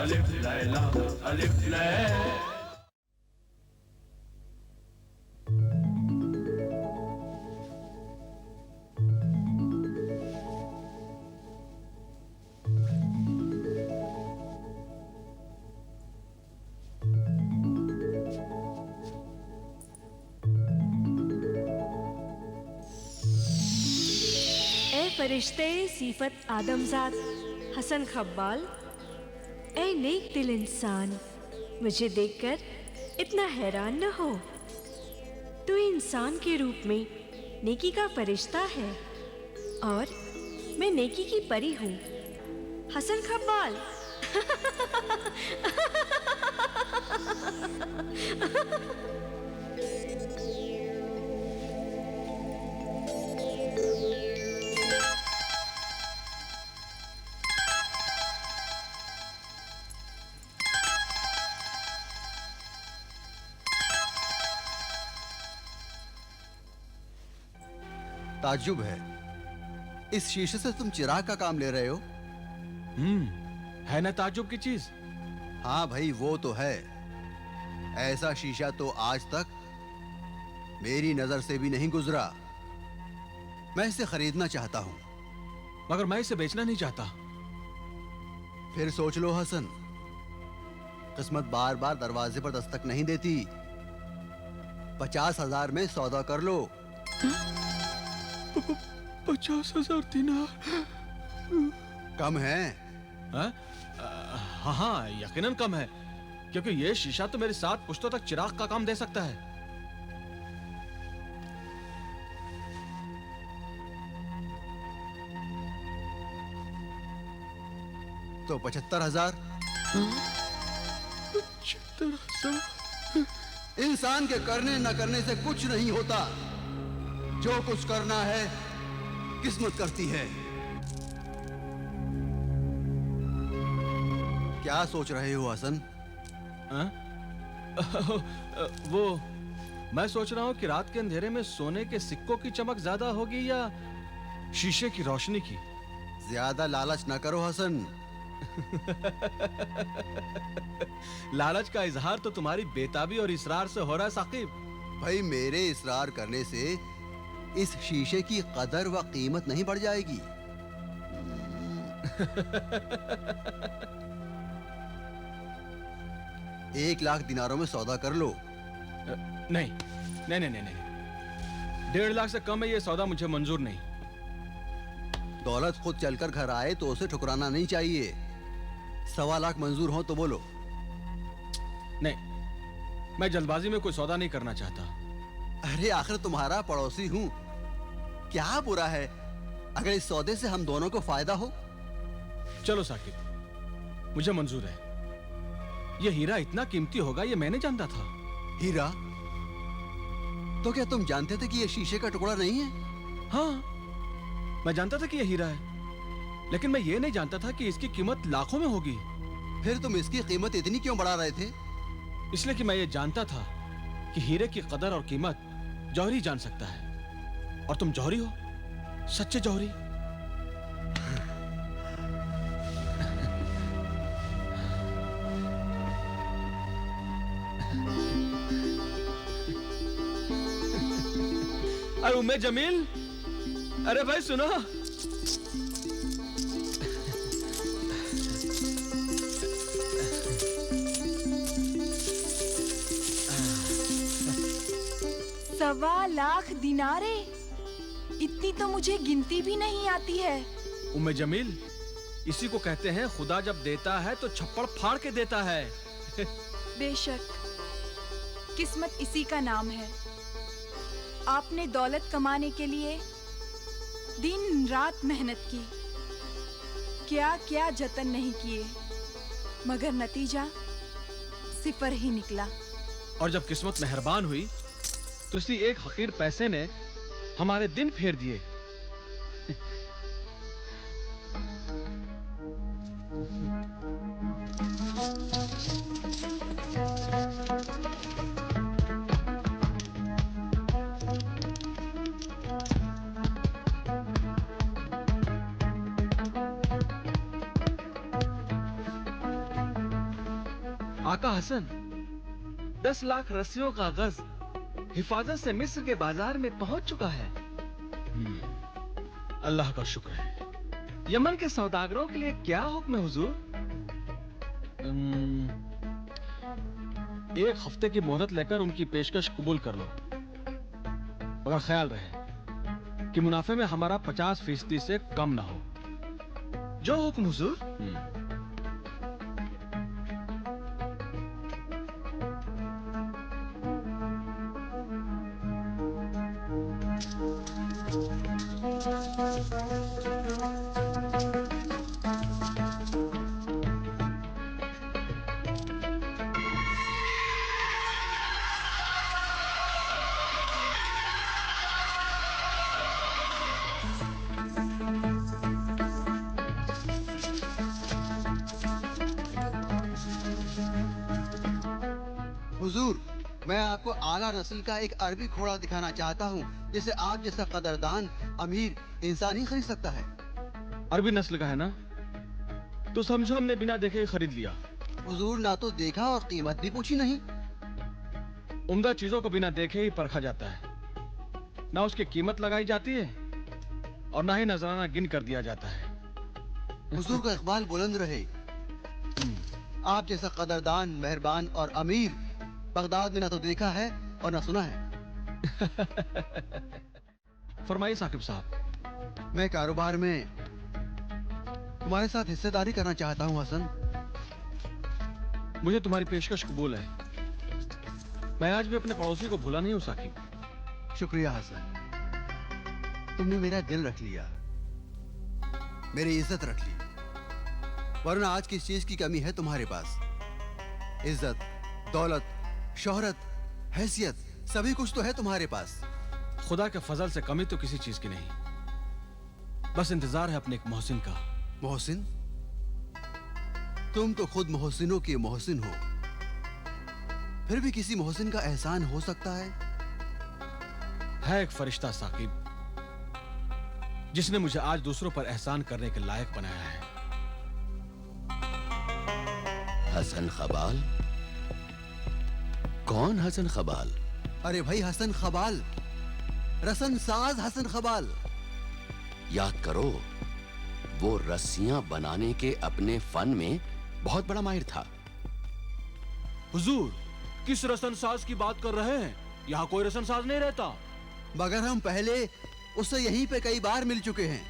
अलिफ लैला अलिफ लैला। फरिश्ते सीफत आदमजाद हसन खब्बाल, ऐ नेक दिल इंसान, मुझे देखकर इतना हैरान न हो। तू इंसान के रूप में नेकी का फरिश्ता है और मैं नेकी की परी हूँ। हसन खब्बाल ताज्जुब है, इस शीशे से तुम चिराग का काम ले रहे हो? है ना ताज्जुब की चीज? हाँ भाई, वो तो है। ऐसा शीशा तो आज तक मेरी नजर से भी नहीं गुजरा। मैं इसे खरीदना चाहता हूं। मगर मैं इसे बेचना नहीं चाहता। फिर सोच लो हसन, किस्मत बार बार दरवाजे पर दस्तक नहीं देती। 50,000 में सौदा कर लो। 50,000 दिनार कम है? हाँ हाँ, यकीनन कम है, क्योंकि ये शीशा तो मेरे 7 पुश्तों तक चिराग का काम दे सकता है। तो 75,000। 75,000? इंसान के करने न करने से कुछ नहीं होता। जो कुछ करना है किस्मत करती है। क्या सोच रहे हो हसन? वो मैं सोच रहा हूं कि रात के अंधेरे में सोने के सिक्कों की चमक ज्यादा होगी या शीशे की रोशनी की। ज्यादा लालच न करो हसन। लालच का इजहार तो तुम्हारी बेताबी और इसरार से हो रहा है साकिब। भाई, मेरे इसरार करने से इस शीशे की कदर व कीमत नहीं बढ़ जाएगी। एक लाख दिनारों में सौदा कर लो। नहीं नहीं नहीं नहीं, 1.5 लाख से कम है ये सौदा, मुझे मंजूर नहीं। दौलत खुद चलकर घर आए तो उसे ठुकराना नहीं चाहिए। 1.25 लाख मंजूर हो तो बोलो। नहीं, मैं जल्दबाजी में कोई सौदा नहीं करना चाहता। अरे आखिर तुम्हारा पड़ोसी हूं, क्या बुरा है अगर इस सौदे से हम दोनों को फायदा हो? चलो साकिब, मुझे मंजूर है। यह हीरा इतना कीमती होगा ये मैंने जानता था। हीरा? तो क्या तुम जानते थे कि यह शीशे का टुकड़ा नहीं है? हाँ, मैं जानता था कि यह हीरा है, लेकिन मैं ये नहीं जानता था कि इसकी कीमत लाखों में होगी। फिर तुम इसकी कीमत इतनी क्यों बढ़ा रहे थे? इसलिए कि मैं ये जानता था कि हीरे की कदर और कीमत जौहरी जान सकता है, और तुम जौहरी हो, सच्चे जौहरी। अरे उम्मे जमील, अरे भाई सुनो। सवा लाख दिनारे, इतनी तो मुझे गिनती भी नहीं आती है। उम्मे जमील, इसी को कहते हैं खुदा जब देता है तो छप्पड़ फाड़ के देता है। बेशक, किस्मत इसी का नाम है। आपने दौलत कमाने के लिए दिन रात मेहनत की, क्या क्या जतन नहीं किए, मगर नतीजा सिफर ही निकला। और जब किस्मत मेहरबान हुई तो इसी एक हकीर पैसे ने हमारे दिन फेर दिए। आका हसन, 10 लाख रस्सियों का गज हिफाजत से मिस्र के बाजार में पहुंच चुका है। अल्लाह का शुक्र है। यमन के सौदागरों के लिए क्या हुक्म है हुजूर? 1 हफ्ते की मोहलत लेकर उनकी पेशकश कबूल कर लो, मगर ख्याल रहे कि मुनाफे में हमारा 50% से कम ना हो। जो हुक्म हुजूर। हुजूर, मैं आपको आला नस्ल का एक अरबी घोड़ा दिखाना चाहता हूँ जिसे आप जैसा कदरदान अमीर इंसान ही खरीद सकता है। अरबी नस्ल का है ना? तो समझो हमने बिना देखे ही खरीद लिया। हुजूर, ना तो देखा और कीमत भी पूछी नहीं। उम्दा चीजों को बिना देखे ही परखा जाता है, ना उसकी कीमत लगाई जाती है और ना ही नजराना गिन कर दिया जाता है। हुजूर का इकबाल बुलंद रहे। आप जैसा कदरदान, मेहरबान और अमीर बगदाद में ना तो देखा है और ना सुना है। फरमाइए साकिब साहब। मैं कारोबार में तुम्हारे साथ हिस्सेदारी करना चाहता हूँ हसन। मुझे तुम्हारी पेशकश कबूल है। मैं आज भी अपने पड़ोसी को भूला नहीं हूँ साकिब। शुक्रिया हसन, तुमने मेरा दिल रख लिया, मेरी इज्जत रख ली, वरना आज किस चीज की कमी है तुम्हारे पास? इज्जत, दौलत, शोहरत, हैसियत, सभी कुछ तो है तुम्हारे पास। खुदा के फजल से कमी तो किसी चीज की नहीं, बस इंतजार है अपने एक मोहसिन का। मोहसिन? तुम तो खुद मोहसिनों के मोहसिन हो, फिर भी किसी मोहसिन का एहसान हो सकता है? एक फरिश्ता साकिब, जिसने मुझे आज दूसरों पर एहसान करने के लायक बनाया है। हसन खबाल? कौन हसन खबाल? अरे भाई, हसन खबाल, रसन साज हसन खबाल। याद करो, वो रस्सियां बनाने के अपने फन में बहुत बड़ा माहिर था। हुजूर, किस रसनसाज की बात कर रहे हैं? यहाँ कोई रसनसाज नहीं रहता। मगर हम पहले उससे यहीं पे कई बार मिल चुके हैं।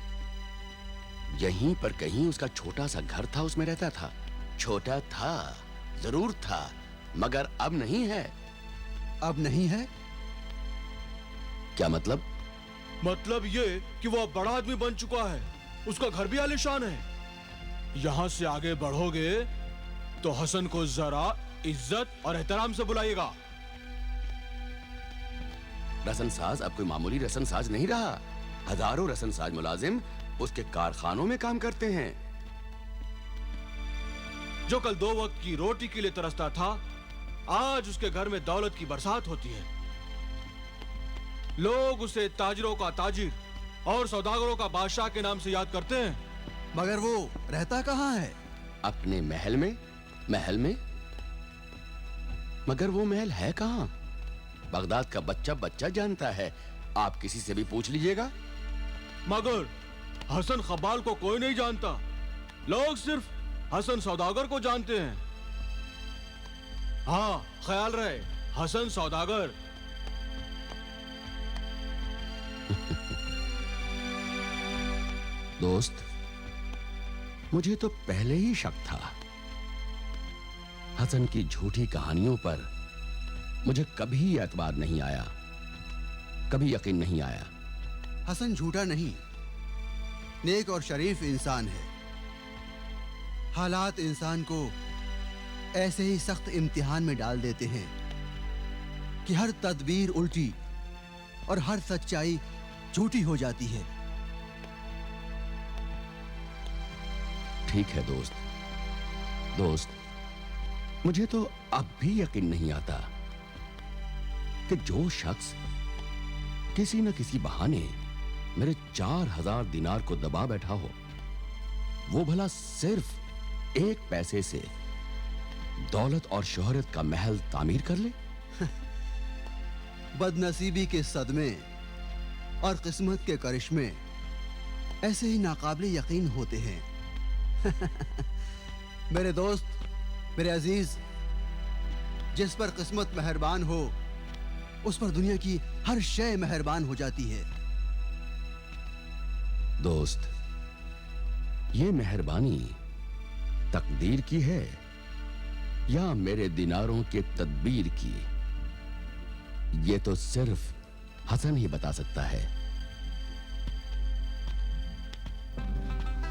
यहीं पर कहीं उसका छोटा सा घर था, उसमें रहता था। छोटा था, जरूर था, मगर अब नहीं है। अब नहीं है? क्या मतलब? मतलब ये कि वो अब बड़ा आदमी बन चुका है, उसका घर भी आलीशान है। यहाँ से आगे बढ़ोगे तो हसन को जरा इज्जत और एहतराम से बुलाइएगा। रसनसाज अब कोई मामूली रसनसाज नहीं रहा। हजारों रसनसाज मुलाजिम उसके कारखानों में काम करते हैं। जो कल 2 वक्त की रोटी के लिए तरसता था, आज उसके घर में दौलत की बरसात होती है। लोग उसे ताजिरों का ताजिर और सौदागरों का बादशाह के नाम से याद करते हैं। मगर वो रहता कहाँ है? अपने महल में। महल में? मगर वो महल है कहाँ? बगदाद का बच्चा बच्चा जानता है, आप किसी से भी पूछ लीजिएगा। मगर हसन खबाल को कोई नहीं जानता, लोग सिर्फ हसन सौदागर को जानते हैं। हाँ, ख्याल रहे, हसन सौदागर। दोस्त, मुझे तो पहले ही शक था। हसन की झूठी कहानियों पर मुझे कभी एतबार नहीं आया, कभी यकीन नहीं आया। हसन झूठा नहीं, नेक और शरीफ इंसान है। हालात इंसान को ऐसे ही सख्त इम्तिहान में डाल देते हैं कि हर तदबीर उल्टी और हर सच्चाई झूठी हो जाती है। ठीक है दोस्त, मुझे तो अब भी यकीन नहीं आता कि जो शख्स किसी न किसी बहाने मेरे 4000 दिनार को दबा बैठा हो, वो भला सिर्फ 1 पैसे से दौलत और शोहरत का महल तामीर कर ले? बदनसीबी के सदमे और किस्मत के करिश्मे ऐसे ही नाकाबिले यकीन होते हैं। मेरे दोस्त, मेरे अजीज, जिस पर किस्मत मेहरबान हो उस पर दुनिया की हर शय मेहरबान हो जाती है। दोस्त, ये मेहरबानी तकदीर की है या मेरे दिनारों के तदबीर की? ये तो सिर्फ हसन ही बता सकता है।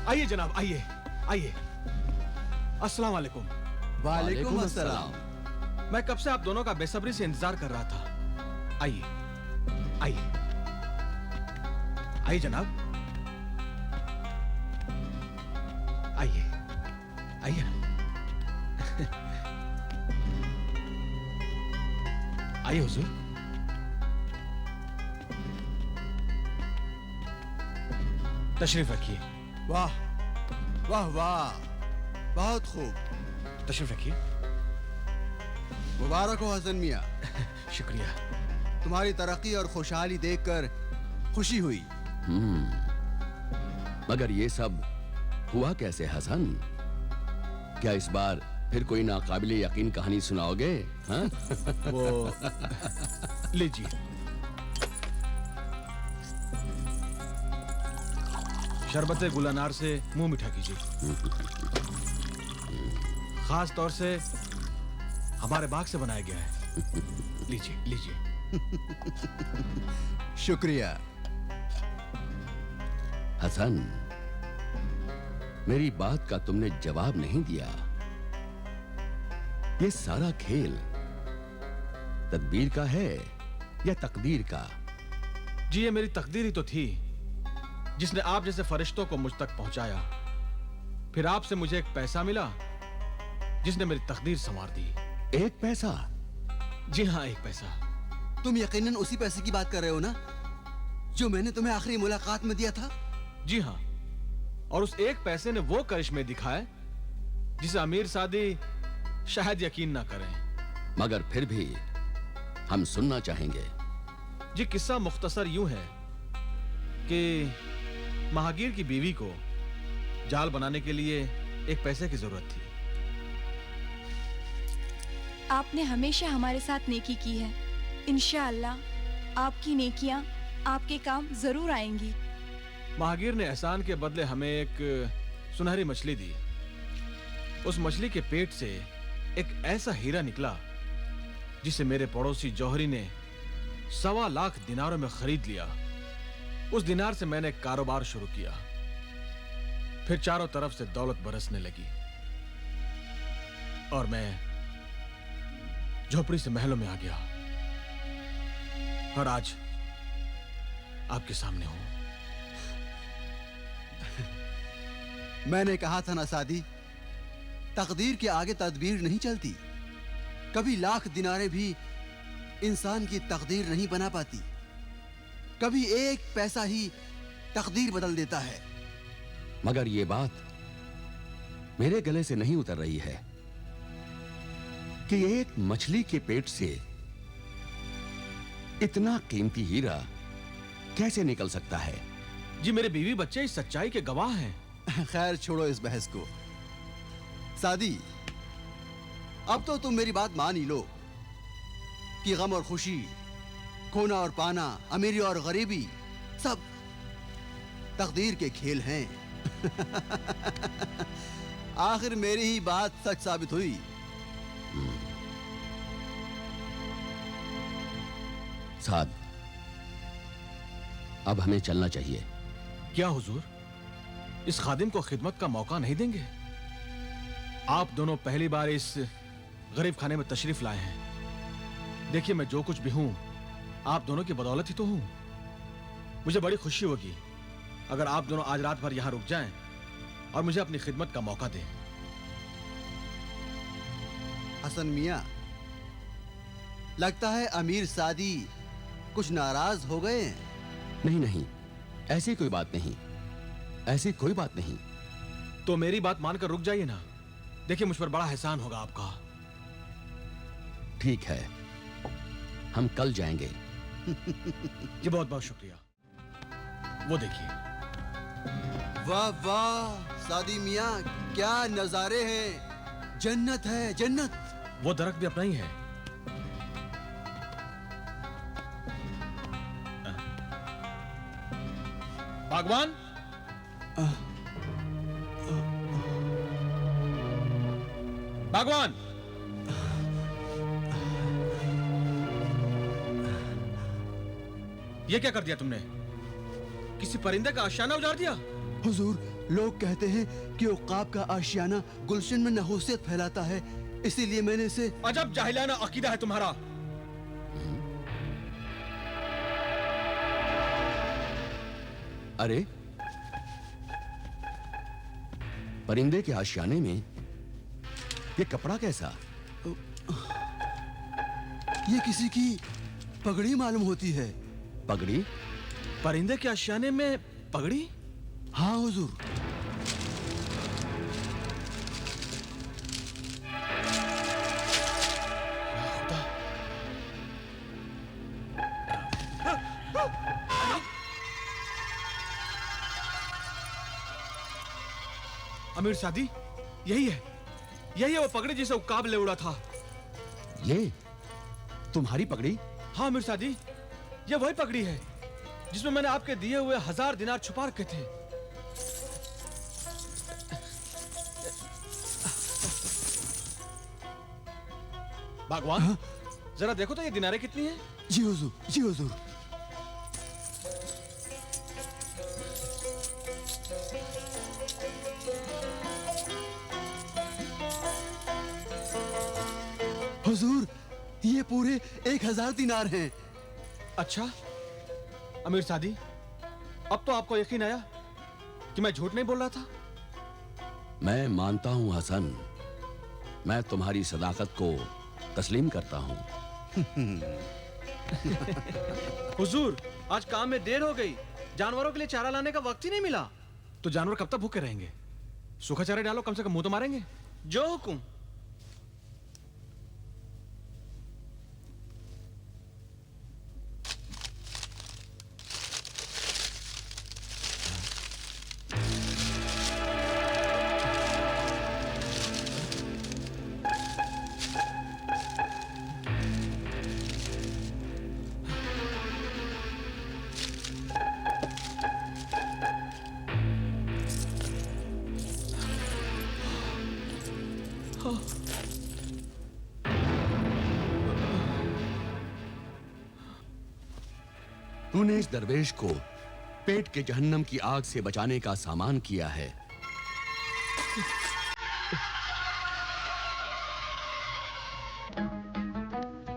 आइए जनाब, आइए आइए। अस्सलाम वालेकुम। वालेकुम अस्सलाम। मैं कब से आप दोनों का बेसब्री से इंतजार कर रहा था। आइए आइए आइए जनाब, आइए आइए ना। आइए हुजूर। तशरीफ रखिए। वाह वाह वाह, बहुत खूब। तशरीफ रखिए। मुबारक हो हसन मियाँ। शुक्रिया। तुम्हारी तरक्की और खुशहाली देखकर खुशी हुई। मगर ये सब हुआ कैसे हसन? क्या इस बार फिर कोई नाकाबिले यकीन कहानी सुनाओगे? हाँ? वो लीजिए। शरबत गुलानार से मुंह मीठा कीजिए। खास तौर से हमारे बाग से बनाया गया है। लीजिए लीजिए। शुक्रिया। हसन, मेरी बात का तुमने जवाब नहीं दिया। ये सारा खेल तदबीर का है या तकदीर का? जी, ये मेरी तकदीर ही तो थी जिसने आप जैसे फरिश्तों को मुझ तक पहुंचाया। फिर आपसे मुझे एक पैसा मिला जिसने मेरी तकदीर संवार दी। एक पैसा? जी हाँ, एक पैसा। तुम यकीनन उसी पैसे की बात कर रहे हो ना जो मैंने तुम्हें आखिरी मुलाकात में दिया था? जी हाँ, और उस एक पैसे ने वो करिश्मे दिखाए जिसे अमीर सादी शायद यकीन ना करें। मगर फिर भी हम सुनना चाहेंगे। जी, किस्सा मुख्तसर यूं है कि महागीर की बीवी को जाल बनाने के लिए एक पैसे की जरूरत थी। आपने हमेशा हमारे साथ नेकी की है। इंशाअल्लाह आपकी नेकियां आपके काम जरूर आएंगी। महागीर ने एहसान के बदले हमें एक सुनहरी मछली दी। उस मछली के पेट से एक ऐसा हीरा निकला जिसे मेरे पड़ोसी जौहरी ने 1.25 लाख दिनारों में खरीद लिया। उस दिनार से मैंने एक कारोबार शुरू किया। फिर चारों तरफ से दौलत बरसने लगी और मैं झोपड़ी से महलों में आ गया और आज आपके सामने हूं। मैंने कहा था ना सादी, तकदीर के आगे तदबीर नहीं चलती। कभी लाख दिनारे भी इंसान की तकदीर नहीं बना पाती। कभी एक पैसा ही तकदीर बदल देता है। मगर ये बात मेरे गले से नहीं उतर रही है कि एक मछली के पेट से इतना कीमती हीरा कैसे निकल सकता है? जी, मेरे बीवी बच्चे इस सच्चाई के गवाह हैं। खैर, छोड़ो इस बहस को। सादी, अब तो तुम मेरी बात मान ही लो कि गम और खुशी, खोना और पाना, अमीरी और गरीबी सब तकदीर के खेल हैं। आखिर मेरी ही बात सच साबित हुई। साद, अब हमें चलना चाहिए। क्या हुजूर, इस खादिम को खिदमत का मौका नहीं देंगे? आप दोनों पहली बार इस गरीब खाने में तशरीफ लाए हैं। देखिए, मैं जो कुछ भी हूं आप दोनों की बदौलत ही तो हूं। मुझे बड़ी खुशी होगी अगर आप दोनों आज रात भर यहां रुक जाएं और मुझे अपनी खिदमत का मौका दें। हसन मियां, लगता है अमीर सादी कुछ नाराज हो गए हैं। नहीं नहीं, ऐसी कोई बात नहीं, ऐसी कोई बात नहीं। तो मेरी बात मानकर रुक जाइए ना। देखिए, मुझ पर बड़ा एहसान होगा आपका। ठीक है, हम कल जाएंगे। जी बहुत बहुत शुक्रिया। वो देखिए। वाह वाह सादी मियाँ, क्या नजारे हैं, जन्नत है जन्नत। वो दरख्त भी अपना ही है। बागवान, बागवान, ये क्या कर दिया तुमने? किसी परिंदे का आशियाना उजाड़ दिया? हुजूर, लोग कहते हैं कि उक़ाब का आशियाना गुलशन में नहूसियत फैलाता है, इसीलिए मैंने इसे। अजब जाहिलाना अकीदा है तुम्हारा। अरे, परिंदे के आशियाने में ये कपड़ा कैसा? ये किसी की पगड़ी मालूम होती है। पगड़ी? परिंदे के आशियाने में पगड़ी? हाँ हुजूर। अमीर सादी, यही है, यही है वो पगड़ी जिसे उक्काब ले उड़ा था। ये तुम्हारी पगड़ी? हाँ अमीर सादी, ये वही पगड़ी है जिसमें मैंने आपके दिए हुए 1000 दिनार छुपा रखे थे। बागवान, हाँ? जरा देखो तो ये दिनारें कितनी हैं? जी हुजूर, जी हुजूर। हुजूर, ये पूरे 1000 दिनार हैं। अच्छा अमीर सादी, अब तो आपको यकीन आया कि मैं झूठ नहीं बोल रहा था। मैं मानता हूं हसन, मैं तुम्हारी सदाकत को तस्लीम करता हूं। हुजूर, आज काम में देर हो गई, जानवरों के लिए चारा लाने का वक्त ही नहीं मिला। तो जानवर कब तक भूखे रहेंगे? सूखा चारा डालो, कम से कम मुंह तो मारेंगे। जो हुकुम। तूने इस दरवेश को पेट के जहन्नम की आग से बचाने का सामान किया है।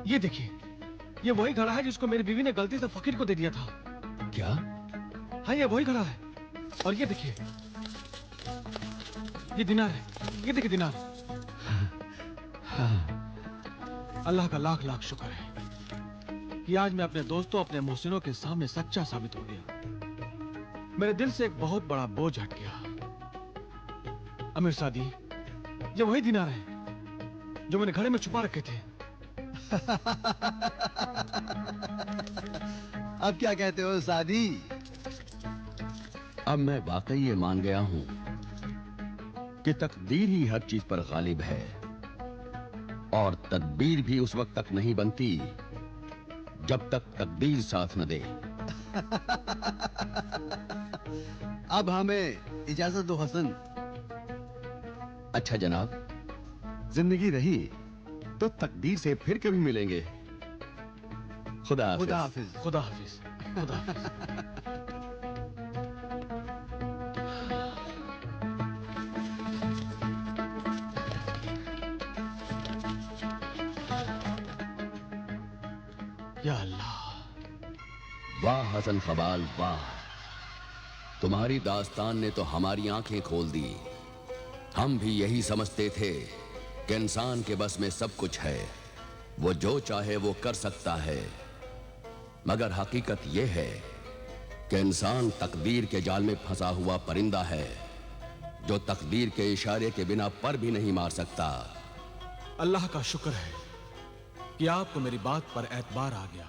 ये देखिए, ये वही घड़ा है जिसको मेरी बीवी ने गलती से फकीर को दे दिया था। क्या? हाँ, ये वही घड़ा है। और ये देखिए, ये दिनार है, ये देखिए दिनार। अल्लाह का लाख लाख शुक्र है कि आज मैं अपने दोस्तों, अपने मोहसिनों के सामने सच्चा साबित हो गया। मेरे दिल से एक बहुत बड़ा बोझ हट गया। अमीर सादी, ये वही दिनार है जो मैंने घड़े में छुपा रखे थे। अब क्या कहते हो सादी? अब मैं वाकई ये मान गया हूं कि तकदीर ही हर चीज पर गालिब है और तदबीर भी उस वक्त तक नहीं बनती जब तक तकदीर साथ न दे। अब हमें इजाजत दो हसन। अच्छा जनाब, जिंदगी रही तो तकदीर से फिर कभी मिलेंगे। खुदा हाफिज। खुदा हाफिज। खुदा हाफिज। खुदा हाफिज। या अल्लाह। वाह हसन खबाल वाह, तुम्हारी दास्तान ने तो हमारी आंखें खोल दी। हम भी यही समझते थे कि इंसान के बस में सब कुछ है, वो जो चाहे वो कर सकता है, मगर हकीकत यह है कि इंसान तकदीर के जाल में फंसा हुआ परिंदा है जो तकदीर के इशारे के बिना पर भी नहीं मार सकता। अल्लाह का शुक्र है कि आपको मेरी बात पर एतबार आ गया।